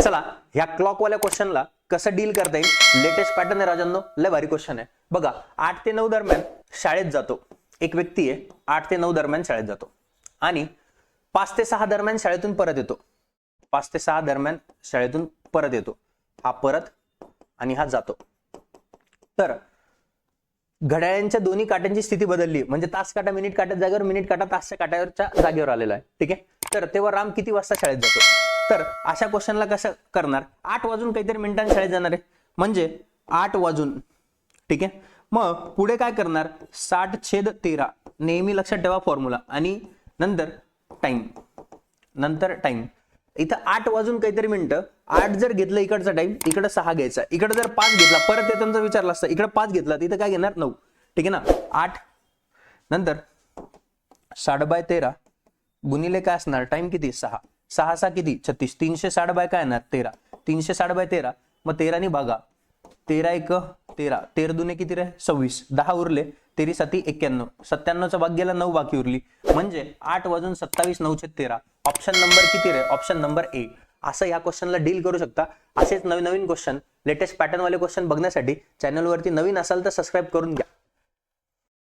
चला ह्या क्लॉकवाल्या क्वेश्चनला कसं डील करता येईल, लेटेस्ट पॅटर्न आहे राजांनो, लय भारी क्वेश्चन आहे बघा. 8 ते 9 दरम्यान शाळेत जातो एक व्यक्ती आहे, 8 ते 9 दरम्यान शाळेत जातो आणि 5 ते 6 दरम्यान शाळेतून परत येतो. 5 ते 6 दरम्यान शाळेतून परत येतो, हा परत आणि हा जातो. तर घड्याळांच्या दोन्ही काट्यांची स्थिती बदलली, म्हणजे तास काटा मिनिट काट्या जागेवर, मिनिट काटा तासच्या काट्यावरच्या जागेवर आलेला आहे. ठीक आहे, तर तेव्हा राम किती वाजता शाळेत जातो. तर अशा क्वेश्चनला कसं करणार, 8 वाजून काहीतरी मिनिटांनी शाळेत जाणार आहे, म्हणजे 8 वाजून. ठीक आहे, मग पुढे काय करणार, 60/13 नेहमी लक्षात ठेवा फॉर्म्युला, आणि नंतर टाइम. इथं 8 वाजून काहीतरी मिनिटं, 8 जर घेतलं इकडचा टाइम, इकडे 6 घ्यायचा, इकडे जर 5 घेतला, परत येताना विचारला असता इकडे 5 घेतला, तिथं काय घेणार 9. ठीक आहे ना, 8 नंतर 60/13 गुणिले काय असणार, टाइम किती 6, 6 6 किती 36, 360 बाय काय येणार 13, 360/13, मग 13 ने भागा, 13 1 13, 13 दुने किती रे 26, 10 उरले, 13 7 91, 97चा भाग गेला, 9 बाकी उरली, म्हणजे 8 वाजून 27 9/13. ऑप्शन नंबर किती रे, ऑप्शन नंबर ए. असं या क्वेश्चनला डील करू शकता. असेच नवीन क्वेश्चन, लेटेस्ट पॅटर्न वाले क्वेश्चन बघण्यासाठी चॅनलवरती नवीन असाल तर सबस्क्राईब करून घ्या.